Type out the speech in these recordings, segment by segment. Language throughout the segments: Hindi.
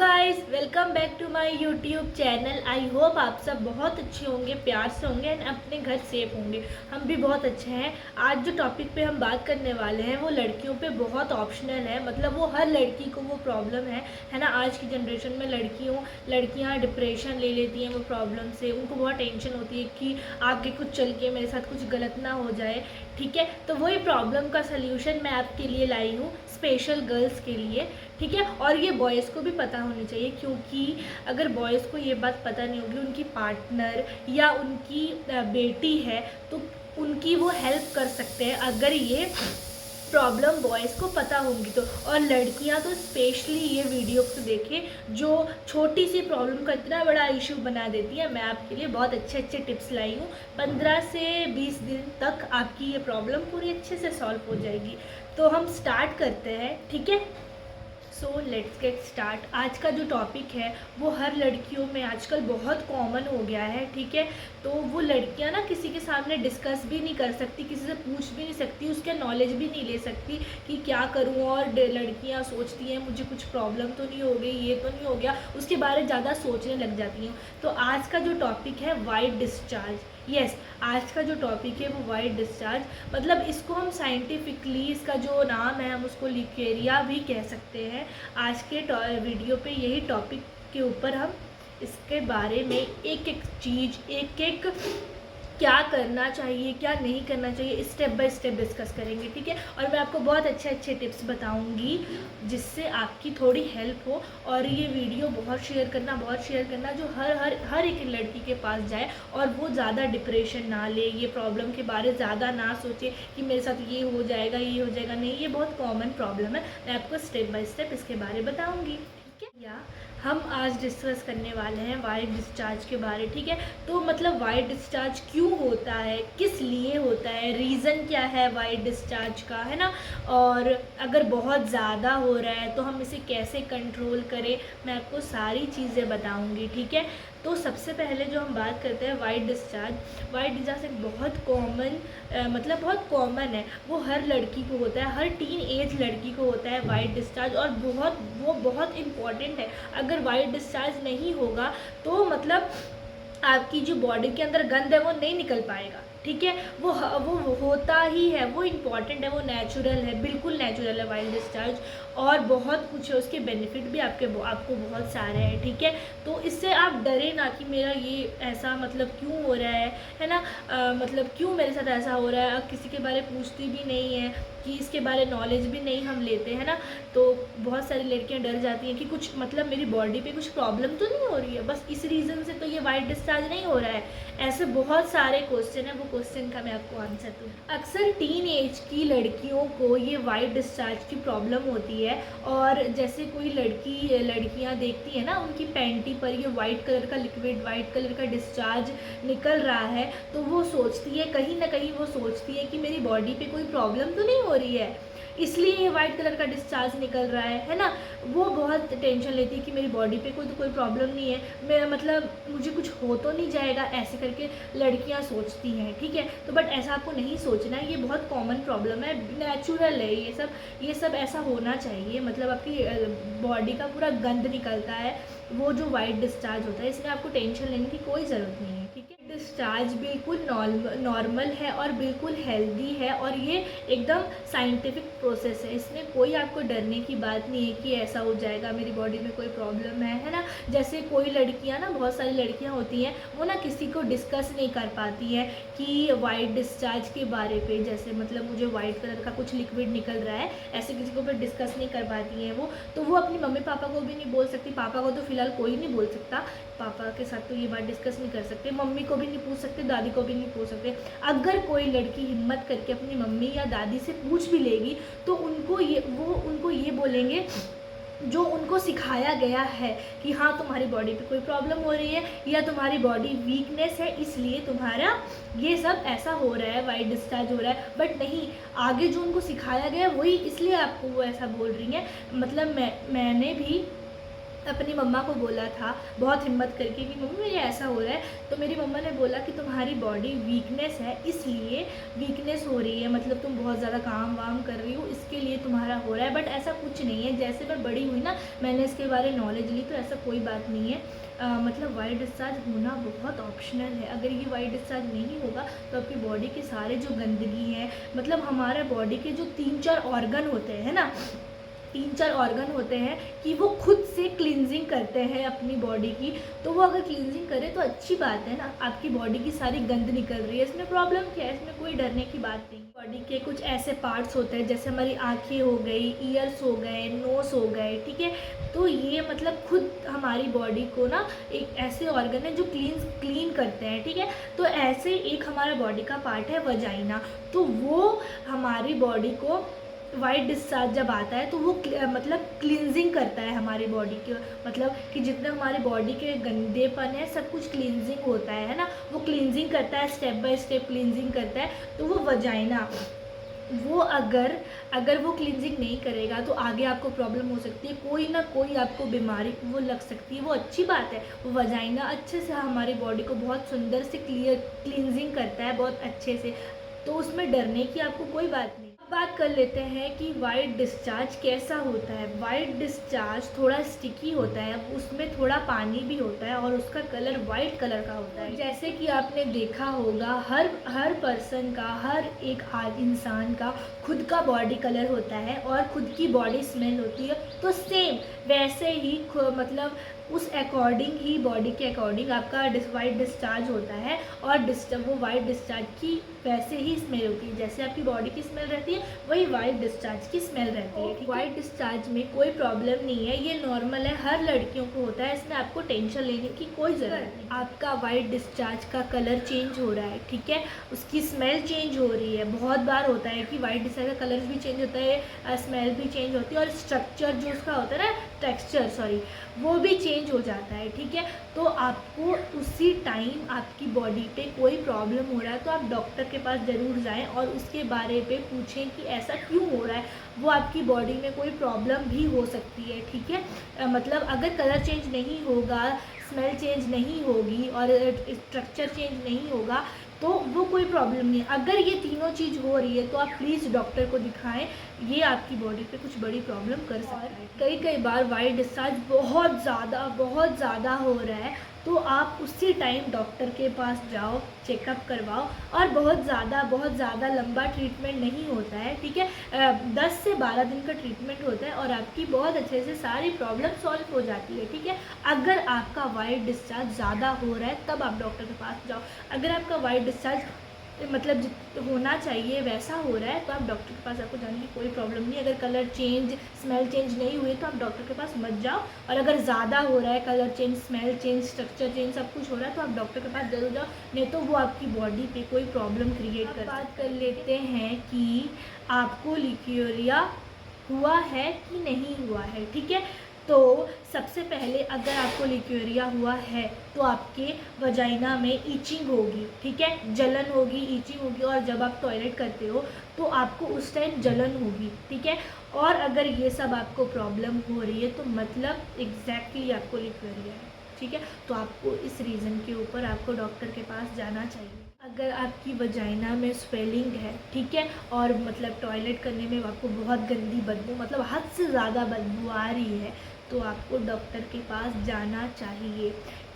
Guys, welcome back to my YouTube channel. I hope आप सब बहुत अच्छे होंगे, प्यार से होंगे एंड अपने घर सेफ होंगे। हम भी बहुत अच्छे हैं। आज जो टॉपिक पे हम बात करने वाले हैं वो लड़कियों पे बहुत ऑप्शनल है। मतलब वो हर लड़की को वो प्रॉब्लम है ना। आज की जनरेशन में लड़कियां डिप्रेशन ले लेती हैं वो प्रॉब्लम से। उनको बहुत टेंशन होती है कि आगे कुछ चल के मेरे साथ कुछ गलत ना हो जाए। ठीक है, तो वही प्रॉब्लम का सल्यूशन मैं आपके लिए लाई हूँ, स्पेशल गर्ल्स के लिए। ठीक है, और ये बॉयज़ को भी पता होनी चाहिए, क्योंकि अगर बॉयज़ को ये बात पता नहीं होगी, उनकी पार्टनर या उनकी बेटी है तो उनकी वो हेल्प कर सकते हैं अगर ये प्रॉब्लम बॉयज़ को पता होंगी तो। और लड़कियां तो स्पेशली ये वीडियो को देखें जो छोटी सी प्रॉब्लम का इतना बड़ा इशू बना देती है। मैं आपके लिए बहुत अच्छे अच्छे टिप्स लाई हूँ। 15 से 20 दिन तक आपकी ये प्रॉब्लम पूरी अच्छे से सॉल्व हो जाएगी। तो हम स्टार्ट करते हैं, ठीक है। So let's get start. आज का जो टॉपिक है वो हर लड़कियों में आजकल बहुत कॉमन हो गया है। ठीक है, तो वो लड़कियां ना किसी के सामने डिस्कस भी नहीं कर सकती, किसी से पूछ भी नहीं सकती, उसके नॉलेज भी नहीं ले सकती कि क्या करूं। और लड़कियां सोचती हैं मुझे कुछ प्रॉब्लम तो नहीं हो गई, ये तो नहीं हो गया, उसके बारे में ज़्यादा सोचने लग जाती हूँ। तो आज का जो टॉपिक है वाइट डिस्चार्ज। यस, आज का जो टॉपिक है वो वाइट डिस्चार्ज। मतलब इसको हम साइंटिफिकली, इसका जो नाम है हम उसको लिकेरिया भी कह सकते हैं। आज के वीडियो पे यही टॉपिक के ऊपर हम इसके बारे में एक एक चीज़, एक एक क्या करना चाहिए क्या नहीं करना चाहिए, स्टेप बाय स्टेप डिस्कस करेंगे। ठीक है, और मैं आपको बहुत अच्छे अच्छे टिप्स बताऊंगी जिससे आपकी थोड़ी हेल्प हो। और ये वीडियो बहुत शेयर करना जो हर एक लड़की के पास जाए और वो ज़्यादा डिप्रेशन ना ले, ये प्रॉब्लम के बारे ज़्यादा ना सोचे कि मेरे साथ ये हो जाएगा ये हो जाएगा। नहीं, ये बहुत कॉमन प्रॉब्लम है। मैं आपको स्टेप बाय स्टेप इसके बारे में बताऊँगी। ठीक है, या हम आज डिस्कस करने वाले हैं वाइट डिस्चार्ज के बारे। ठीक है, तो मतलब वाइट डिस्चार्ज क्यों होता है, किस लिए होता है, रीज़न क्या है वाइट डिस्चार्ज का, है ना। और अगर बहुत ज़्यादा हो रहा है तो हम इसे कैसे कंट्रोल करें, मैं आपको सारी चीज़ें बताऊंगी। ठीक है, तो सबसे पहले जो हम बात करते हैं वाइट डिस्चार्ज एक बहुत कॉमन मतलब बहुत कॉमन है। वो हर लड़की को होता है, हर टीन एज लड़की को होता है वाइट डिस्चार्ज। और वो बहुत इम्पॉर्टेंट है। अगर वाइट डिस्चार्ज नहीं होगा तो मतलब आपकी जो बॉडी के अंदर गंद है वो नहीं निकल पाएगा। ठीक है, वो होता ही है, वो इम्पॉर्टेंट है, वो नेचुरल है, बिल्कुल नेचुरल है वाइट डिस्चार्ज। और बहुत कुछ है, उसके बेनिफिट भी आपको बहुत सारे हैं। ठीक है, तो इससे आप डरे ना कि मेरा ये ऐसा मतलब क्यों हो रहा है ना। मतलब क्यों मेरे साथ ऐसा हो रहा है। किसी के बारे पूछती भी नहीं है कि इसके बारे नॉलेज भी नहीं हम लेते हैं ना। तो बहुत सारी लड़कियां डर जाती हैं कि कुछ मतलब मेरी बॉडी पे कुछ प्रॉब्लम तो नहीं हो रही है, बस इस रीज़न से तो ये वाइट डिस्चार्ज नहीं हो रहा है। ऐसे बहुत सारे क्वेश्चन है, वो क्वेश्चन का मैं आपको आंसर दूँ। अक्सर टीन एज की लड़कियों को ये वाइट डिस्चार्ज की प्रॉब्लम होती है। और जैसे कोई लड़कियां देखती है ना, उनकी पैंटी पर ये वाइट कलर का लिक्विड, वाइट कलर का डिस्चार्ज निकल रहा है, तो वो सोचती है, कहीं ना कहीं वो सोचती है कि मेरी बॉडी पे कोई प्रॉब्लम तो नहीं हो रही है, इसलिए ये वाइट कलर का डिस्चार्ज निकल रहा है ना। वो बहुत टेंशन लेती है कि मेरी बॉडी पे कोई प्रॉब्लम नहीं है, मैं मतलब मुझे कुछ हो तो नहीं जाएगा, ऐसे करके लड़कियां सोचती हैं। ठीक है, तो बट ऐसा आपको नहीं सोचना है, ये बहुत कॉमन प्रॉब्लम है, नेचुरल है ये सब ऐसा होना चाहिए। मतलब आपकी बॉडी का पूरा गंद निकलता है, वो जो वाइट डिस्चार्ज होता है, इसमें आपको टेंशन लेने की कोई ज़रूरत नहीं है। ठीक है, डिस्चार्ज बिल्कुल नॉर्मल है और बिल्कुल हेल्दी है, और ये एकदम साइंटिफिक प्रोसेस है। इसमें कोई आपको डरने की बात नहीं है कि ऐसा हो जाएगा, मेरी बॉडी में कोई प्रॉब्लम है ना। जैसे कोई लड़कियां ना, बहुत सारी लड़कियां होती हैं, वो ना किसी को डिस्कस नहीं कर पाती हैं कि वाइट डिस्चार्ज के बारे पे, जैसे मतलब मुझे वाइट कलर का कुछ लिक्विड निकल रहा है, ऐसे किसी को फिर डिस्कस नहीं कर पाती हैं वो। तो वो अपनी मम्मी पापा को भी नहीं बोल सकती, पापा को तो फिलहाल कोई नहीं बोल सकता, पापा के साथ तो ये बात डिस्कस नहीं कर सकते, मम्मी को भी नहीं पूछ सकते, दादी को भी नहीं पूछ सकते। अगर कोई लड़की हिम्मत करके अपनी मम्मी या दादी से पूछ भी लेगी तो उनको ये बोलेंगे जो उनको सिखाया गया है कि हाँ तुम्हारी बॉडी पे कोई प्रॉब्लम हो रही है या तुम्हारी बॉडी वीकनेस है, इसलिए तुम्हारा ये सब ऐसा हो रहा है, वाइट डिस्चार्ज हो रहा है। बट नहीं, आगे जो उनको सिखाया गया वही, इसलिए आपको वो ऐसा बोल रही हैं। मतलब मैंने भी अपनी मम्मा को बोला था बहुत हिम्मत करके कि मम्मी मेरे ऐसा हो रहा है। तो मेरी मम्मा ने बोला कि तुम्हारी बॉडी वीकनेस है, इसलिए वीकनेस हो रही है, मतलब तुम बहुत ज़्यादा काम वाम कर रही हो, इसके लिए तुम्हारा हो रहा है। बट ऐसा कुछ नहीं है, जैसे मैं बड़ी हुई ना, मैंने इसके बारे में नॉलेज ली, तो ऐसा कोई बात नहीं है। मतलब वाइट डिस्चार्ज होना बहुत ऑप्शनल है। अगर ये वाइट डिस्चार्ज नहीं होगा तो आपकी बॉडी के सारे जो गंदगी है, मतलब हमारे बॉडी के जो 3-4 ऑर्गन होते हैं ना, 3-4 ऑर्गन होते हैं कि वो खुद से क्लींजिंग करते हैं अपनी बॉडी की। तो वो अगर क्लींजिंग करे तो अच्छी बात है ना, आपकी बॉडी की सारी गंद निकल रही है, इसमें प्रॉब्लम क्या है, इसमें कोई डरने की बात नहीं। बॉडी के कुछ ऐसे पार्ट्स होते हैं जैसे हमारी आँखें हो गई, ईयर्स हो गए, नोज़ हो गए, ठीक है। तो ये मतलब खुद हमारी बॉडी को ना एक ऐसे ऑर्गन है जो क्लीन करते हैं, ठीक है। तो ऐसे एक हमारा बॉडी का पार्ट है वजाइना, तो वो हमारी बॉडी को वाइट डिस्चार्ज जब आता है तो वो मतलब क्लींजिंग करता है हमारी बॉडी के, मतलब कि जितने हमारी बॉडी के गंदेपन है सब कुछ क्लींजिंग होता है ना, वो क्लींजिंग करता है, स्टेप बाय स्टेप क्लींजिंग करता है। तो वो वजाइना, वो अगर वो क्लींजिंग नहीं करेगा तो आगे आपको प्रॉब्लम हो सकती है, कोई ना कोई आपको बीमारी वो लग सकती है। वो अच्छी बात है, वो वजाइना अच्छे से हमारी बॉडी को बहुत सुंदर से क्लींजिंग करता है, बहुत अच्छे से, तो उसमें डरने की आपको कोई बात नहीं। बात कर लेते हैं कि वाइट डिस्चार्ज कैसा होता है। वाइट डिस्चार्ज थोड़ा स्टिकी होता है, उसमें थोड़ा पानी भी होता है और उसका कलर वाइट कलर का होता है। जैसे कि आपने देखा होगा हर पर्सन का, हर एक इंसान का खुद का बॉडी कलर होता है और खुद की बॉडी स्मेल होती है। तो सेम वैसे ही मतलब उस अकॉर्डिंग ही, बॉडी के अकॉर्डिंग आपका वाइट डिस्चार्ज होता है और वो वाइट डिस्चार्ज की वैसे ही स्मेल होती है, जैसे आपकी बॉडी की स्मेल रहती है वही वाइट डिस्चार्ज की स्मेल रहती है। वाइट डिस्चार्ज में कोई प्रॉब्लम नहीं है, ये नॉर्मल है, हर लड़कियों को होता है, इसमें आपको टेंशन लेने की कोई ज़रूरत नहीं। आपका वाइट डिस्चार्ज का कलर चेंज हो रहा है, ठीक है, उसकी स्मेल चेंज हो रही है। बहुत बार होता है कि वाइट डिस्चार्ज का कलर भी चेंज होता है, स्मेल भी चेंज होती है और स्ट्रक्चर जो उसका होता है ना, टेक्सचर सॉरी, वो भी चेंज हो जाता है, ठीक है। तो आपको उसी टाइम आपकी बॉडी पे कोई प्रॉब्लम हो रहा है तो आप डॉक्टर के पास ज़रूर जाएं और उसके बारे पे पूछें कि ऐसा क्यों हो रहा है। वो आपकी बॉडी में कोई प्रॉब्लम भी हो सकती है, ठीक है। मतलब अगर कलर चेंज नहीं होगा, स्मेल चेंज नहीं होगी और स्ट्रक्चर चेंज नहीं होगा तो वो कोई प्रॉब्लम नहीं है। अगर ये तीनों चीज़ हो रही है तो आप प्लीज़ डॉक्टर को दिखाएं, ये आपकी बॉडी पे कुछ बड़ी प्रॉब्लम कर सकता है। कई बार वाइट डिस्चार्ज बहुत ज़्यादा हो रहा है तो आप उसी टाइम डॉक्टर के पास जाओ, चेकअप करवाओ। और बहुत ज़्यादा लंबा ट्रीटमेंट नहीं होता है, ठीक है। 10 से 12 दिन का ट्रीटमेंट होता है और आपकी बहुत अच्छे से सारी प्रॉब्लम सॉल्व हो जाती है, ठीक है। अगर आपका वाइट डिस्चार्ज ज़्यादा हो रहा है तब आप डॉक्टर के पास जाओ। अगर आपका वाइट डिस्चार्ज मतलब होना चाहिए वैसा हो रहा है तो आप डॉक्टर के पास, आपको जाने की कोई प्रॉब्लम नहीं। अगर कलर चेंज, स्मेल चेंज नहीं हुई तो आप डॉक्टर के पास मत जाओ। और अगर ज़्यादा हो रहा है, colour change, smell change, structure change, सब कुछ हो रहा है तो आप डॉक्टर के पास जरूर जाओ, नहीं तो वो आपकी बॉडी पे कोई प्रॉब्लम क्रिएट कर। बात कर लेते हैं कि आपको लिक्यूरिया हुआ है कि नहीं हुआ है, ठीक है। तो सबसे पहले अगर आपको लिक्यूरिया हुआ है तो आपके वजाइना में ईचिंग होगी, ठीक है, जलन होगी, ईचिंग होगी। और जब आप टॉयलेट करते हो तो आपको उस टाइम जलन होगी, ठीक है। और अगर ये सब आपको प्रॉब्लम हो रही है तो मतलब एग्जैक्टली आपको लिक्यूरिया है, ठीक है। तो आपको इस रीज़न के ऊपर आपको डॉक्टर के पास जाना चाहिए। अगर आपकी वजाइना में स्वेलिंग है, ठीक है, और मतलब टॉयलेट करने में आपको बहुत गंदी बदबू, मतलब हद से ज़्यादा बदबू आ रही है तो आपको डॉक्टर के पास जाना चाहिए।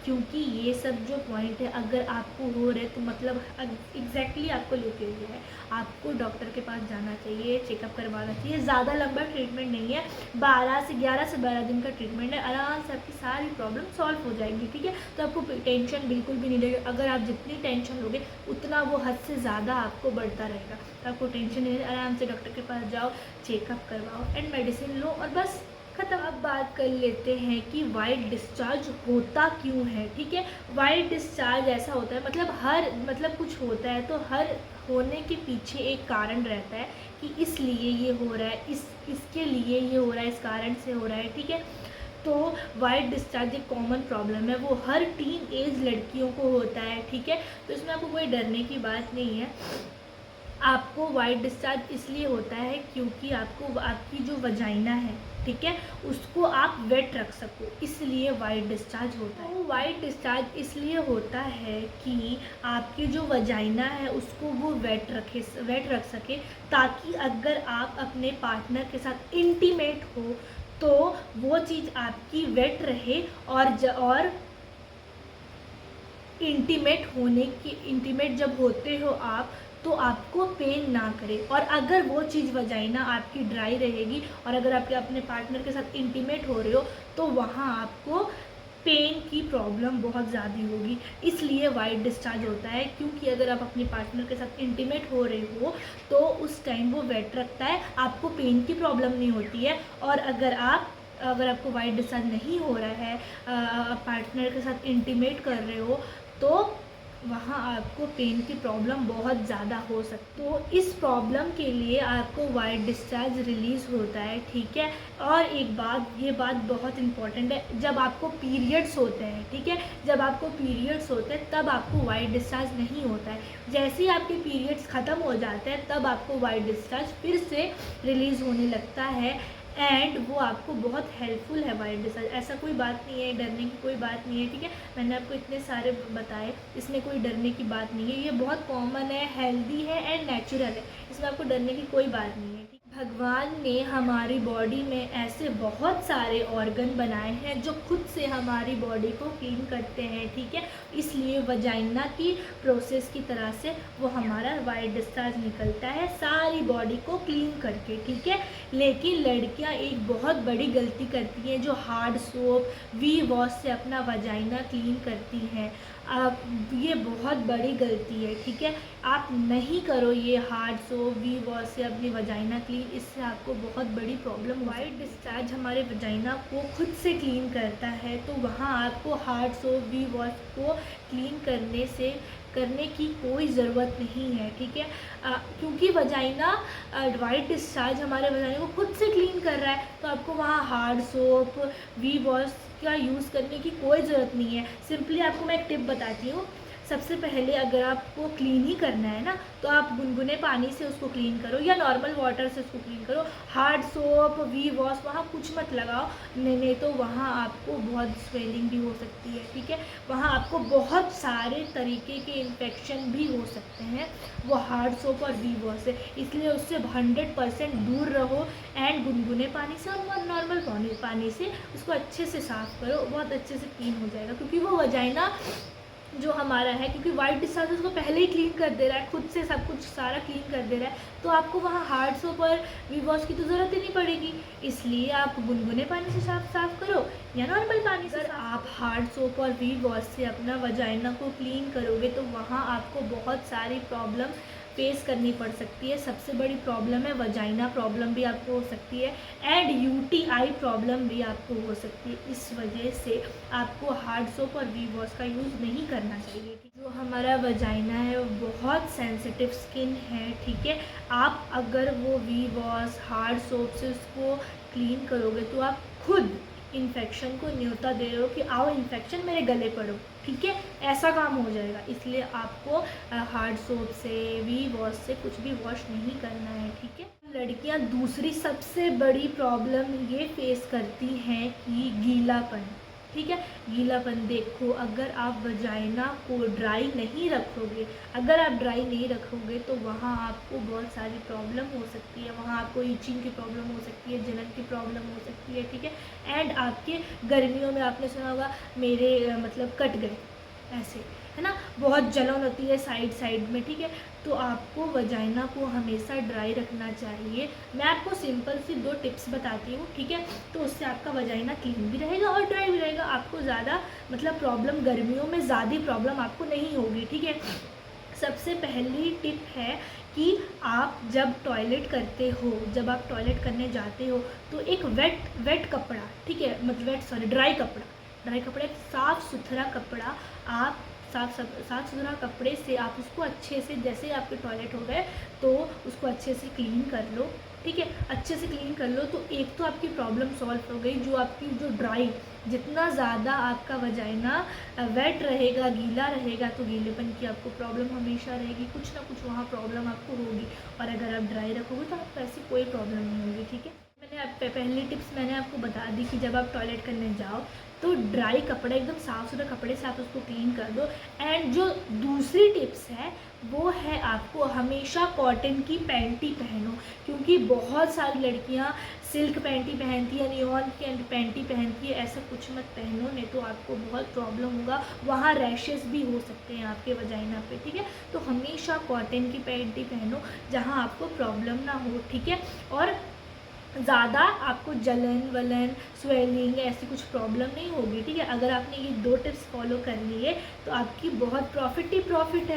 क्योंकि ये सब जो पॉइंट है अगर आपको हो रहे तो मतलब एग्जैक्टली आपको लेके हुए है, आपको डॉक्टर के पास जाना चाहिए, चेकअप करवाना चाहिए। ज़्यादा लंबा ट्रीटमेंट नहीं है, 11 से 12 दिन का ट्रीटमेंट है, आराम से आपकी सारी प्रॉब्लम सॉल्व हो जाएंगी, ठीक है। तो आपको टेंशन बिल्कुल भी नहीं लगेगी। अगर आप जितनी टेंशन लोगे उतना वो हद से ज़्यादा आपको बढ़ता रहेगा। तो आपको टेंशन नहीं, आराम से डॉक्टर के पास जाओ, चेकअप करवाओ एंड मेडिसिन लो और बस खत्म। अब बात कर लेते हैं कि वाइट डिस्चार्ज होता क्यों है, ठीक है। वाइट डिस्चार्ज ऐसा होता है, मतलब कुछ होता है तो हर होने के पीछे एक कारण रहता है कि इसलिए ये हो रहा है, इसके लिए ये हो रहा है, इस कारण से हो रहा है, ठीक है। तो वाइट डिस्चार्ज एक कॉमन प्रॉब्लम है, वो हर टीन एज लड़कियों को होता है, ठीक है। तो इसमें आपको कोई डरने की बात नहीं है। आपको वाइट डिस्चार्ज इसलिए होता है क्योंकि आपको आपकी जो वजाइना है, ठीक है, उसको आप वेट रख सको, इसलिए वाइट डिस्चार्ज होता है। तो वाइट डिस्चार्ज इसलिए होता है कि आपकी जो वजाइना है उसको वो वेट रख सके, ताकि अगर आप अपने पार्टनर के साथ इंटीमेट हो तो वो चीज़ आपकी वेट रहे और इंटीमेट जब होते हो आप तो आपको पेन ना करे। और अगर वो चीज़ वजाइना आपकी ड्राई रहेगी और अगर आपके अपने पार्टनर के साथ इंटीमेट हो रहे हो तो वहाँ आपको पेन की प्रॉब्लम बहुत ज़्यादा होगी, इसलिए वाइट डिस्चार्ज होता है। क्योंकि अगर आप अपने पार्टनर के साथ इंटीमेट हो रहे हो तो उस टाइम वो वेट रखता है, आपको पेन की प्रॉब्लम नहीं होती है। और अगर आपको वाइट डिस्चार्ज नहीं हो रहा है, पार्टनर के साथ इंटीमेट कर रहे हो, तो वहाँ आपको पेन की प्रॉब्लम बहुत ज़्यादा हो सकती है। तो इस प्रॉब्लम के लिए आपको वाइट डिस्चार्ज रिलीज़ होता है, ठीक है। और ये बात बहुत इम्पॉर्टेंट है, जब आपको पीरियड्स होते हैं, ठीक है, जब आपको पीरियड्स होते हैं तब आपको वाइट डिस्चार्ज नहीं होता है। जैसे ही आपके पीरियड्स ख़त्म हो जाते हैं तब आपको वाइट डिस्चार्ज फिर से रिलीज़ होने लगता है, एंड वो आपको बहुत हेल्पफुल है वाइट डिस्चार्ज। ऐसा कोई बात नहीं है, डरने की कोई बात नहीं है, ठीक है। मैंने आपको इतने सारे बताए, इसमें कोई डरने की बात नहीं है, ये बहुत कॉमन है, हेल्दी है एंड नेचुरल है, इसमें आपको डरने की कोई बात नहीं है, ठीक। भगवान ने हमारी बॉडी में ऐसे बहुत सारे ऑर्गन बनाए हैं जो खुद से हमारी बॉडी को क्लीन करते हैं, ठीक है। इसलिए वजाइना की प्रोसेस की तरह से वो हमारा वाइट डिस्चार्ज निकलता है सारी बॉडी को क्लीन करके, ठीक है। लेकिन लड़कियां एक बहुत बड़ी गलती करती हैं जो हार्ड सोप वी वॉश से अपना वजाइना क्लीन करती हैं। ये बहुत बड़ी गलती है, ठीक है। आप नहीं करो ये हार्ड सोप वी वॉश से अपनी वजाइना क्लीन, इससे आपको बहुत बड़ी प्रॉब्लम। वाइट डिस्चार्ज हमारे वजाइना को खुद से क्लीन करता है, तो वहाँ आपको हार्ड सोप वी वॉश को क्लीन करने की कोई ज़रूरत नहीं है, ठीक है। क्योंकि वजाइना वाइट डिस्चार्ज हमारे वजाइना को खुद से क्लीन कर रहा है, तो आपको वहाँ हार्ड सोप वी वॉश का यूज़ करने की कोई ज़रूरत नहीं है। सिंपली आपको मैं एक टिप बताती हूँ। सबसे पहले अगर आपको क्लीन ही करना है ना, तो आप गुनगुने पानी से उसको क्लीन करो या नॉर्मल वाटर से उसको क्लीन करो। हार्ड सोप वी वॉश वहाँ कुछ मत लगाओ, नहीं तो वहाँ आपको बहुत स्वेलिंग भी हो सकती है, ठीक है। वहाँ आपको बहुत सारे तरीके के इन्फेक्शन भी हो सकते हैं वो हार्ड सोप और वी वॉश से, इसलिए उससे 100% दूर रहो। एंड गुनगुने पानी से और नॉर्मल पानी से उसको अच्छे से साफ़ करो, बहुत अच्छे से क्लीन हो जाएगा। क्योंकि वो वजाइना जो हमारा है, क्योंकि वाइट डिस्चार्ज उसको पहले ही क्लीन कर दे रहा है, खुद से सब कुछ सारा क्लीन कर दे रहा है, तो आपको वहाँ हार्ड सोप और वी वॉश की तो ज़रूरत ही नहीं पड़ेगी। इसलिए आप गुनगुने पानी से साफ़ करो या नॉर्मल पानी से। अगर आप हार्ड सोप और वी वॉश से अपना वजाइना को क्लीन करोगे तो वहाँ आपको बहुत सारी प्रॉब्लम फेस करनी पड़ सकती है। सबसे बड़ी प्रॉब्लम है वजाइना प्रॉब्लम भी आपको हो सकती है, एंड यूटीआई प्रॉब्लम भी आपको हो सकती है। इस वजह से आपको हार्ड सोप और वी वॉश का यूज़ नहीं करना चाहिए। जो हमारा वजाइना है वो बहुत सेंसिटिव स्किन है, ठीक है। आप अगर वो वी वॉश हार्ड सोप से उसको क्लीन करोगे तो आप खुद इन्फेक्शन को न्योता दे रहे हो कि आओ इन्फेक्शन मेरे गले पड़ो, ठीक है, ऐसा काम हो जाएगा। इसलिए आपको हार्ड सोप से वी वॉश से कुछ भी वॉश नहीं करना है, ठीक है। लड़कियां दूसरी सबसे बड़ी प्रॉब्लम ये फेस करती हैं कि गीलापन, ठीक है। गीलापन देखो, अगर आप वजाइना को ड्राई नहीं रखोगे, तो वहाँ आपको बहुत सारी प्रॉब्लम हो सकती है। वहाँ आपको इचिंग की प्रॉब्लम हो सकती है, जलन की प्रॉब्लम हो सकती है, ठीक है। एंड आपके गर्मियों में आपने सुना होगा मेरे मतलब कट गए, ऐसे है ना, बहुत जलन होती है साइड में, ठीक है। तो आपको वजाइना को हमेशा ड्राई रखना चाहिए। मैं आपको सिंपल सी 2 टिप्स बताती हूँ, ठीक है। तो उससे आपका वजाइना क्लीन भी रहेगा और ड्राई भी रहेगा। आपको ज़्यादा मतलब प्रॉब्लम गर्मियों में ज़्यादा प्रॉब्लम आपको नहीं होगी, ठीक है। सबसे पहली टिप है कि आप जब टॉयलेट करने जाते हो तो एक वेट कपड़ा, ठीक है, मतलब ड्राई कपड़ा, एक साफ़ सुथरा कपड़ा, आप साफ सुथरा कपड़े से आप उसको अच्छे से, जैसे आपके टॉयलेट हो गए तो उसको अच्छे से क्लीन कर लो, ठीक है, अच्छे से क्लीन कर लो तो एक तो आपकी प्रॉब्लम सॉल्व हो गई। जो आपकी जो ड्राई, जितना ज़्यादा आपका वजाइना वेट रहेगा, गीला रहेगा, तो गीलेपन की आपको प्रॉब्लम हमेशा रहेगी, कुछ ना कुछ वहाँ प्रॉब्लम आपको होगी। और अगर आप ड्राई रखोगे तो आपको ऐसी कोई प्रॉब्लम नहीं होगी। ठीक है, मैंने पहली टिप्स मैंने आपको बता दी कि जब आप टॉयलेट करने जाओ तो ड्राई कपड़ा, एकदम साफ़ सुथरा कपड़े से आप उसको क्लीन कर दो। एंड जो दूसरी टिप्स है वो है आपको हमेशा कॉटन की पैंटी पहनो, क्योंकि बहुत सारी लड़कियां सिल्क पैंटी पहनती है, नियॉन की पैंटी पहनती है। ऐसा कुछ मत पहनो, नहीं तो आपको बहुत प्रॉब्लम होगा, वहाँ रैशेस भी हो सकते हैं आपके वजाइना पे। ठीक है, तो हमेशा कॉटन की पैंटी पहनो जहाँ आपको प्रॉब्लम ना हो। ठीक है, और ज़्यादा आपको जलन वलन स्वेलिंग ऐसी कुछ प्रॉब्लम नहीं होगी। ठीक है, अगर आपने ये 2 टिप्स फॉलो कर लिए तो आपकी बहुत प्रॉफिट ही प्रॉफिट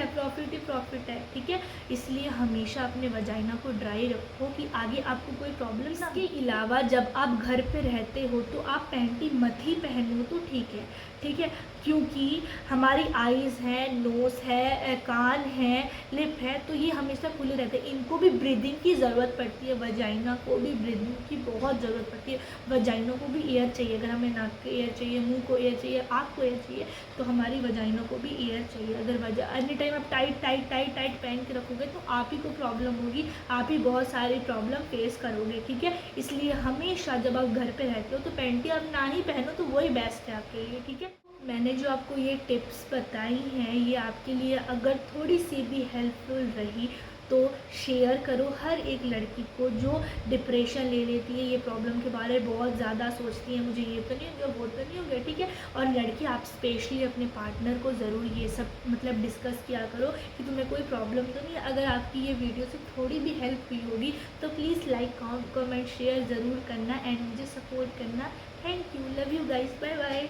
है। ठीक है, इसलिए हमेशा अपने वजाइना को ड्राई रखो कि आगे आपको कोई प्रॉब्लम ना। इसके अलावा जब आप घर पे रहते हो तो आप पैंटी मत ही पहनो तो ठीक है, क्योंकि हमारी आईज़ हैं, नोज़ है, कान है, लिप है, तो ये हमेशा खुले रहते हैं। इनको भी ब्रीदिंग की ज़रूरत पड़ती है, वजाइना को भी ब्रीदिंग की बहुत ज़रूरत पड़ती है। वजाइना को भी एयर चाहिए। अगर हमें नाक को एयर चाहिए, मुंह को एयर चाहिए, आँख को एयर चाहिए, तो हमारी वजाइना को भी एयर चाहिए। अगर एनी टाइम आप टाइट पहन के रखोगे तो आप ही को प्रॉब्लम होगी, आप ही बहुत सारी प्रॉब्लम फेस करोगे। ठीक है, इसलिए हमेशा जब आप घर पर रहते हो तो पैंटी आप ना ही पहनो तो वही बेस्ट है आपके लिए। ठीक है, मैंने जो आपको ये टिप्स बताई हैं ये आपके लिए अगर थोड़ी सी भी हेल्पफुल रही तो शेयर करो हर एक लड़की को जो डिप्रेशन ले लेती है, ये प्रॉब्लम के बारे में बहुत ज़्यादा सोचती है, मुझे ये तो नहीं हो गया, वो तो नहीं हो गया। ठीक है, और लड़की आप स्पेशली अपने पार्टनर को ज़रूर ये सब मतलब डिस्कस किया करो कि तुम्हें कोई प्रॉब्लम तो नहीं है। अगर आपकी ये वीडियो से थोड़ी भी हेल्प हुई होगी तो प्लीज़ लाइक कमेंट शेयर ज़रूर करना एंड मुझे सपोर्ट करना। Thank you, love you guys, bye bye.